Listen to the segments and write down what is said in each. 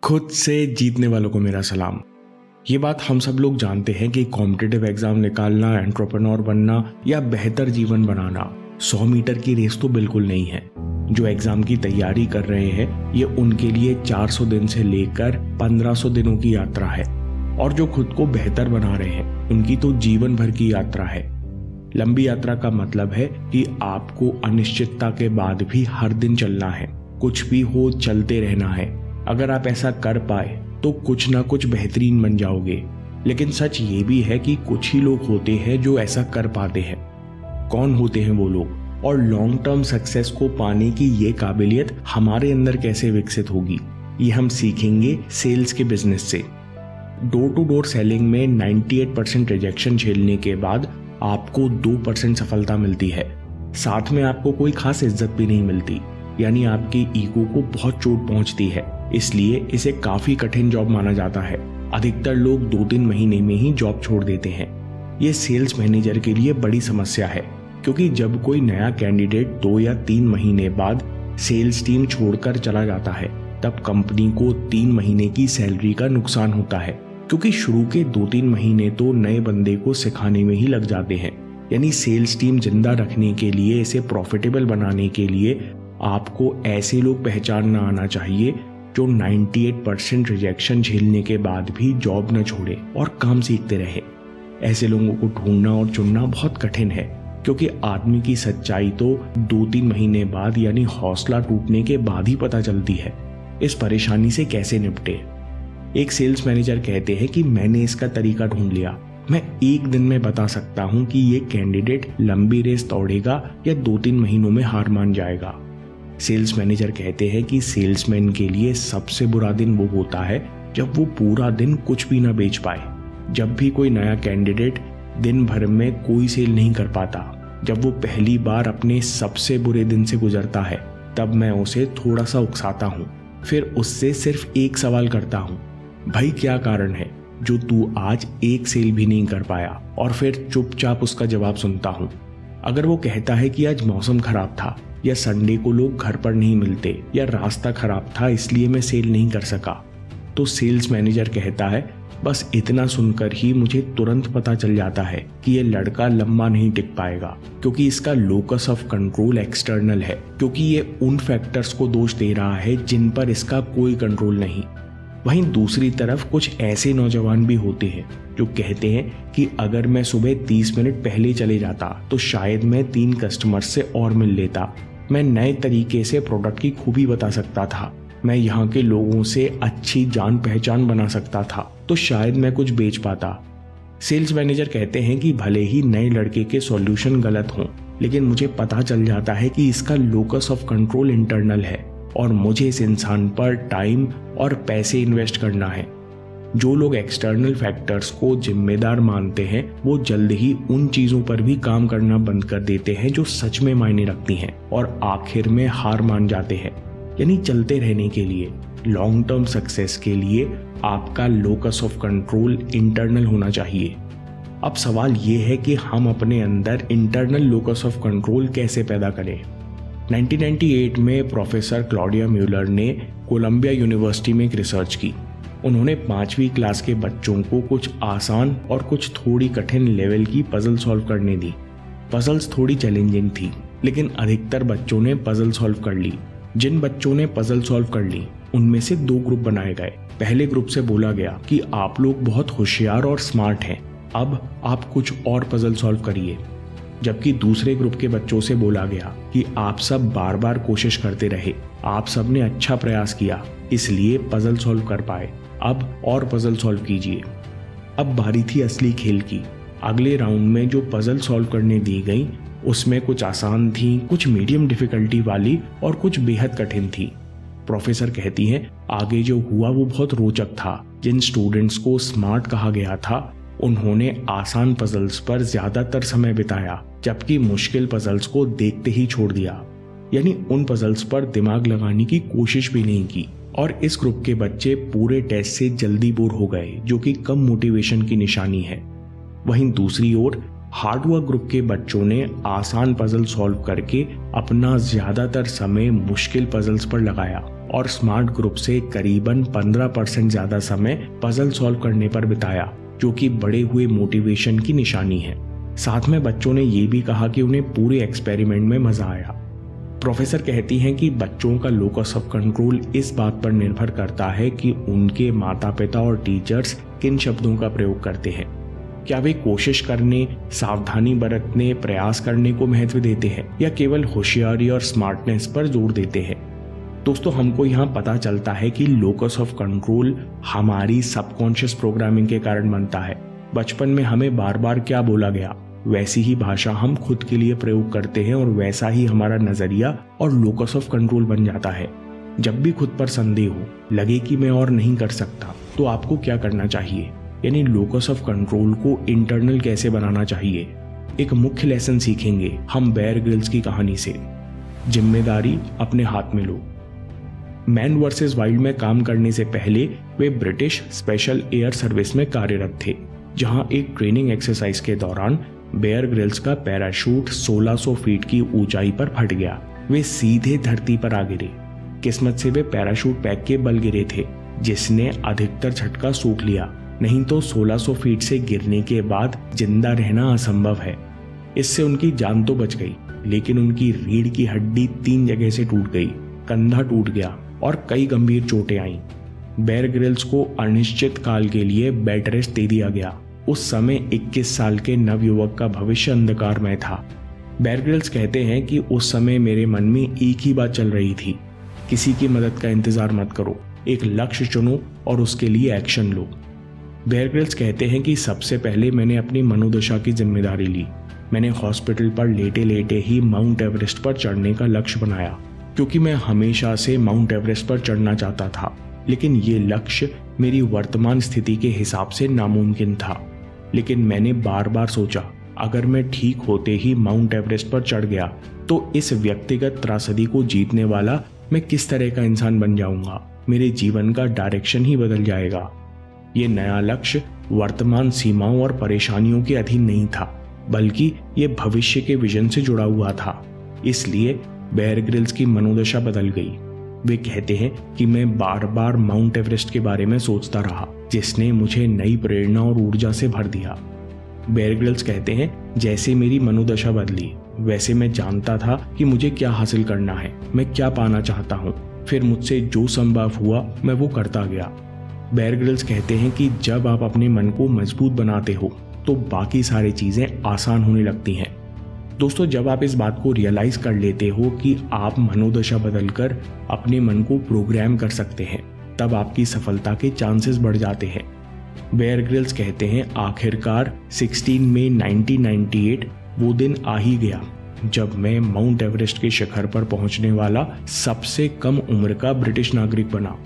खुद से जीतने वालों को मेरा सलाम। ये बात हम सब लोग जानते हैं कि कॉम्पिटिटिव एग्जाम निकालना, एंटरप्रेन्योर बनना या बेहतर जीवन बनाना 100 मीटर की रेस तो बिल्कुल नहीं है। जो एग्जाम की तैयारी कर रहे हैं ये उनके लिए 400 दिन से लेकर 1500 दिनों की यात्रा है, और जो खुद को बेहतर बना रहे हैं उनकी तो जीवन भर की यात्रा है। लंबी यात्रा का मतलब है कि आपको अनिश्चितता के बाद भी हर दिन चलना है, कुछ भी हो चलते रहना है। अगर आप ऐसा कर पाए तो कुछ ना कुछ बेहतरीन बन जाओगे। लेकिन सच ये भी है कि कुछ ही लोग होते हैं जो ऐसा कर पाते हैं। कौन होते हैं वो लोग, और लॉन्ग टर्म सक्सेस को पाने की ये काबिलियत हमारे अंदर कैसे विकसित होगी, ये हम सीखेंगे सेल्स के बिजनेस से। डोर टू डोर सेलिंग में 98% रिजेक्शन झेलने के बाद आपको 2% सफलता मिलती है। साथ में आपको कोई खास इज्जत भी नहीं मिलती, यानी आपकी ईगो को बहुत चोट पहुंचती है। इसलिए इसे काफी कठिन जॉब माना जाता है। अधिकतर लोग 2-3 महीने में ही जॉब छोड़ देते हैं। ये सेल्स मैनेजर के लिए बड़ी समस्या है, क्योंकि जब कोई नया कैंडिडेट 2 या 3 महीने बाद सेल्स टीम छोड़कर चला जाता है तब कंपनी को 3 महीने की सैलरी का नुकसान होता है, क्योंकि शुरू के 2-3 महीने तो नए बंदे को सिखाने में ही लग जाते हैं। यानी सेल्स टीम जिंदा रखने के लिए, इसे प्रॉफिटेबल बनाने के लिए आपको ऐसे लोग पहचानना आना चाहिए जो 98% रिजेक्शन झेलने के बाद भी जॉब न छोड़े और काम सीखते रहे। ऐसे लोगों को ढूंढना और चुनना बहुत कठिन है, क्योंकि आदमी की सच्चाई तो 2-3 महीने बाद यानी हौसला टूटने के बाद ही पता चलती है। इस परेशानी से कैसे निपटे? एक सेल्स मैनेजर कहते हैं कि मैंने इसका तरीका ढूंढ लिया। मैं एक दिन में बता सकता हूं कि ये कैंडिडेट लंबी रेस दौड़ेगा या 2-3 महीनों में हार मान जाएगा। सेल्स मैनेजर कहते हैं कि सेल्समैन के लिए सबसे बुरा दिन वो होता है जब वो पूरा दिन कुछ भी ना बेच पाए। जब भी कोई नया कैंडिडेट दिन भर में कोई सेल नहीं कर पाता, जब वो पहली बार अपने सबसे बुरे दिन से गुजरता है, तब मैं उसे थोड़ा सा उकसाता हूँ। फिर उससे सिर्फ एक सवाल करता हूँ, भाई क्या कारण है जो तू आज एक सेल भी नहीं कर पाया? और फिर चुपचाप उसका जवाब सुनता हूँ। अगर वो कहता है कि आज मौसम खराब था, या संडे को लोग घर पर नहीं मिलते, या रास्ता खराब था इसलिए मैं सेल नहीं कर सका, तो सेल्स मैनेजर कहता है बस इतना सुनकर ही मुझे तुरंत पता चल जाता है कि ये लड़का लंबा नहीं टिक पाएगा, क्योंकि इसका लोकस ऑफ कंट्रोल एक्सटर्नल है, क्योंकि ये उन फैक्टर्स को दोष दे रहा है जिन पर इसका कोई कंट्रोल नहीं। वहीं दूसरी तरफ कुछ ऐसे नौजवान भी होते हैं जो कहते हैं कि अगर मैं सुबह 30 मिनट पहले चले जाता तो शायद मैं 3 कस्टमर्स से और मिल लेता, मैं नए तरीके से प्रोडक्ट की खूबी बता सकता था, मैं यहाँ के लोगों से अच्छी जान पहचान बना सकता था, तो शायद मैं कुछ बेच पाता। सेल्स मैनेजर कहते हैं कि भले ही नए लड़के के सॉल्यूशन गलत हों, लेकिन मुझे पता चल जाता है कि इसका लोकस ऑफ कंट्रोल इंटरनल है, और मुझे इस इंसान पर टाइम और पैसे इन्वेस्ट करना है। जो लोग एक्सटर्नल फैक्टर्स को जिम्मेदार मानते हैं वो जल्द ही उन चीजों पर भी काम करना बंद कर देते हैं जो सच में मायने रखती हैं, और आखिर में हार मान जाते हैं। यानी चलते रहने के लिए, लॉन्ग टर्म सक्सेस के लिए आपका लोकस ऑफ कंट्रोल इंटरनल होना चाहिए। अब सवाल ये है कि हम अपने अंदर इंटरनल लोकस ऑफ कंट्रोल कैसे पैदा करें। 1998 में प्रोफेसर क्लॉडिया म्यूलर ने कोलंबिया यूनिवर्सिटी में एक रिसर्च की। उन्होंने 5वीं क्लास के बच्चों को कुछ आसान और कुछ थोड़ी कठिन लेवल की पजल सॉल्व करने दी। पजल्स थोड़ी चैलेंजिंग थी, लेकिन अधिकतर बच्चों ने पजल सॉल्व कर ली। जिन बच्चों ने पजल सॉल्व कर ली उनमें से 2 ग्रुप बनाए गए। पहले ग्रुप से बोला गया कि आप लोग बहुत होशियार और स्मार्ट हैं, अब आप कुछ और पजल सॉल्व करिए। जबकि दूसरे ग्रुप के बच्चों से बोला गया कि आप सब बार बार कोशिश करते रहे, आप सब ने अच्छा प्रयास किया, इसलिए पजल सॉल्व कर पाए, अब और पजल सॉल्व कीजिए। अब बारी थी असली खेल की। अगले राउंड में जो पजल सॉल्व करने दी गई उसमें कुछ आसान थी, कुछ मीडियम डिफिकल्टी वाली और कुछ बेहद कठिन थी। प्रोफेसर कहती हैं आगे जो हुआ वो बहुत रोचक था। जिन स्टूडेंट्स को स्मार्ट कहा गया था उन्होंने आसान पजल्स पर ज्यादातर समय बिताया, जबकि मुश्किल पजल्स को देखते ही छोड़ दिया, यानी उन पजल्स पर दिमाग लगाने की कोशिश भी नहीं की। और इस ग्रुप के बच्चे पूरे टेस्ट से जल्दी बोर हो गए, जो कि कम मोटिवेशन की निशानी है। वहीं दूसरी ओर हार्डवर्क ग्रुप के बच्चों ने आसान पजल सॉल्व करके अपना ज्यादातर समय मुश्किल पजल्स पर लगाया और स्मार्ट ग्रुप से करीबन 15% ज्यादा समय पजल सॉल्व करने पर बिताया, जो कि बढ़े हुए मोटिवेशन की निशानी है। साथ में बच्चों ने ये भी कहा कि उन्हें पूरे एक्सपेरिमेंट में मजा आया। प्रोफेसर कहती हैं कि बच्चों का लोकस ऑफ कंट्रोल इस बात पर निर्भर करता है कि उनके माता पिता और टीचर्स किन शब्दों का प्रयोग करते हैं। क्या वे कोशिश करने, सावधानी बरतने, प्रयास करने को महत्व देते हैं या केवल होशियारी और स्मार्टनेस पर जोर देते हैं। दोस्तों, हमको यहाँ पता चलता है कि लोकस ऑफ कंट्रोल हमारी सबकॉन्शियस प्रोग्रामिंग के कारण बनता है। बचपन में हमें बार बार क्या बोला गया, वैसी ही भाषा हम खुद के लिए प्रयोग करते हैं और वैसा ही हमारा नजरिया और लोकस ऑफ कंट्रोल बन जाता है। जब भी खुद पर संदेह हो, लगे कि मैं और नहीं कर सकता, तो आपको क्या करना चाहिए, यानी लोकस ऑफ कंट्रोल को इंटरनल कैसे बनाना चाहिए। एक मुख्य लेसन सीखेंगे हम बेयर ग्रिल्स की कहानी से। जिम्मेदारी अपने हाथ में लो। मैन वर्सेस वाइल्ड में काम करने से पहले वे ब्रिटिश स्पेशल एयर सर्विस में कार्यरत थे, जहां एक ट्रेनिंग एक्सरसाइज के दौरान बेयर ग्रिल्स का पैराशूट 1600 फीट की ऊंचाई पर फट गया। वे सीधे धरती पर आ गिरे। किस्मत से वे पैराशूट पैक के बल गिरे थे, जिसने अधिकतर झटका सूख लिया, नहीं तो 1600 फीट से गिरने के बाद जिंदा रहना असंभव है। इससे उनकी जान तो बच गई, लेकिन उनकी रीढ़ की हड्डी 3 जगह से टूट गई, कंधा टूट गया और कई गंभीर चोटें आईं। बेयर ग्रिल्स को अनिश्चित काल के लिए बेड रेस्ट दे दिया गया। उस समय 21 साल के नवयुवक का भविष्य अंधकारमय था। बेयर ग्रिल्स कहते हैं कि उस समय मेरे मन में एक ही बात चल रही थी, किसी की मदद का इंतजार मत करो, एक लक्ष्य चुनो और उसके लिए एक्शन लो। बेयर ग्रिल्स कहते हैं कि सबसे पहले मैंने अपनी मनोदशा की जिम्मेदारी ली। मैंने हॉस्पिटल पर लेटे लेटे ही माउंट एवरेस्ट पर चढ़ने का लक्ष्य बनाया, क्योंकि मैं हमेशा से माउंट एवरेस्ट पर चढ़ना चाहता था, लेकिन ये लक्ष्य मेरी वर्तमान स्थिति के हिसाब से नामुमकिन था। लेकिन मैंने बार बार सोचा, अगर मैं ठीक होते ही माउंट एवरेस्ट पर चढ़ गया तो इस व्यक्तिगत त्रासदी को जीतने वाला मैं किस तरह का इंसान बन जाऊंगा। मेरे जीवन का डायरेक्शन ही बदल जाएगा। ये नया लक्ष्य वर्तमान सीमाओं और परेशानियों के अधीन नहीं था, बल्कि ये भविष्य के विजन से जुड़ा हुआ था। इसलिए बेयर ग्रिल्स की मनोदशा बदल गई। वे कहते हैं कि मैं बार बार माउंट एवरेस्ट के बारे में सोचता रहा, जिसने मुझे नई प्रेरणा और ऊर्जा से भर दिया। बेयर ग्रिल्स कहते हैं, जैसे मेरी मनोदशा बदली, वैसे मैं जानता था कि मुझे क्या हासिल करना है, मैं क्या पाना चाहता हूँ। फिर मुझसे जो संभव हुआ मैं वो करता गया। बेयर ग्रिल्स कहते हैं कि जब आप अपने मन को मजबूत बनाते हो तो बाकी सारी चीजें आसान होने लगती हैं। दोस्तों, जब आप इस बात को रियलाइज कर लेते हो कि आप मनोदशा बदलकर अपने मन को प्रोग्राम कर सकते हैं, तब आपकी सफलता के चांसेस बढ़ जाते हैं। बेयर ग्रिल्स कहते हैं, आखिरकार 16 मई 1998 वो दिन आ ही गया जब मैं माउंट एवरेस्ट के शिखर पर पहुंचने वाला सबसे कम उम्र का ब्रिटिश नागरिक बना।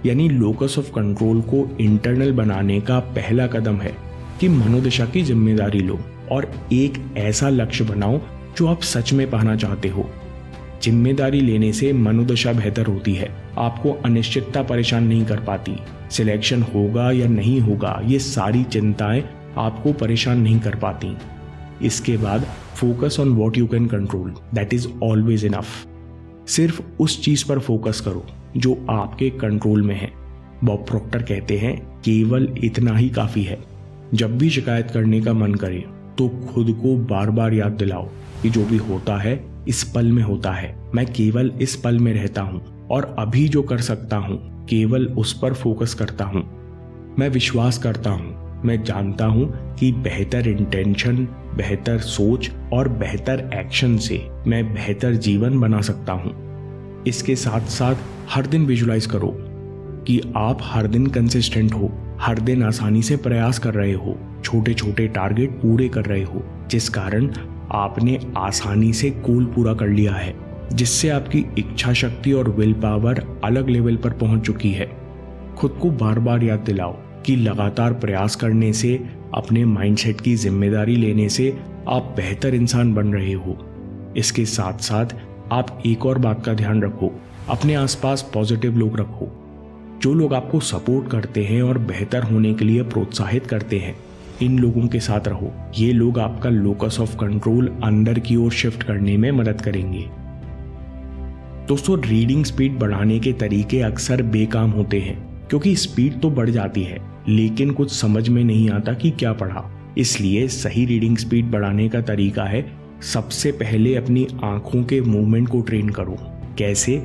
यानी लोकस ऑफ कंट्रोल को इंटरनल बनाने का पहला कदम है कि मनोदशा की जिम्मेदारी लो और एक ऐसा लक्ष्य बनाओ जो आप सच में पाना चाहते हो। जिम्मेदारी लेने से मनोदशा बेहतर होती है। आपको अनिश्चितता परेशान नहीं कर पाती। सिलेक्शन होगा या नहीं होगा, ये सारी चिंताएं आपको परेशान नहीं कर पाती। इसके बाद focus on what you can control, that is always enough. सिर्फ उस चीज पर फोकस करो जो आपके कंट्रोल में है। बॉब प्रॉक्टर कहते हैं, केवल इतना ही काफी है। जब भी शिकायत करने का मन करे तो खुद को बार बार याद दिलाओ कि जो भी होता है इस पल में होता है। मैं केवल इस पल में रहता हूँ और अभी जो कर सकता हूँ केवल उस पर फोकस करता हूँ। मैं विश्वास करता हूँ, मैं जानता हूँ कि बेहतर इंटेंशन, बेहतर सोच और बेहतर एक्शन से मैं बेहतर जीवन बना सकता हूँ। इसके साथ साथ हर दिन विजुलाइज करो कि आप हर दिन कंसिस्टेंट हो, हर दिन आसानी से प्रयास कर रहे हो, छोटे छोटे टारगेट पूरे कर रहे हो, जिस कारण आपने आसानी से गोल पूरा कर लिया है, जिससे आपकी इच्छा शक्ति और विल पावर अलग लेवल पर पहुंच चुकी है। खुद को बार बार याद दिलाओ कि लगातार प्रयास करने से, अपने माइंडसेट की जिम्मेदारी लेने से आप बेहतर इंसान बन रहे हो। इसके साथ साथ आप एक और बात का ध्यान रखो, अपने आसपास पॉजिटिव लोग रखो। जो लोग आपको सपोर्ट करते हैं और बेहतर होने के लिए प्रोत्साहित करते हैं, इन लोगों के साथ रहो। ये लोग आपका लोकस ऑफ कंट्रोल अंदर की ओर शिफ्ट करने में मदद करेंगे। दोस्तों, रीडिंग स्पीड बढ़ाने के तरीके अक्सर बेकाम होते हैं, क्योंकि स्पीड तो बढ़ जाती है लेकिन कुछ समझ में नहीं आता कि क्या पढ़ा। इसलिए सही रीडिंग स्पीड बढ़ाने का तरीका है, सबसे पहले अपनी आंखों के मूवमेंट को ट्रेन करो। कैसे?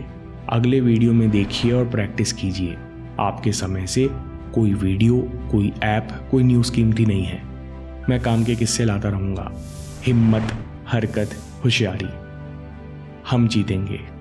अगले वीडियो में देखिए और प्रैक्टिस कीजिए। आपके समय से कोई वीडियो, कोई ऐप, कोई न्यूज़ कीमती नहीं है। मैं काम के किस्से लाता रहूंगा। हिम्मत, हरकत, होशियारी, हम जीतेंगे।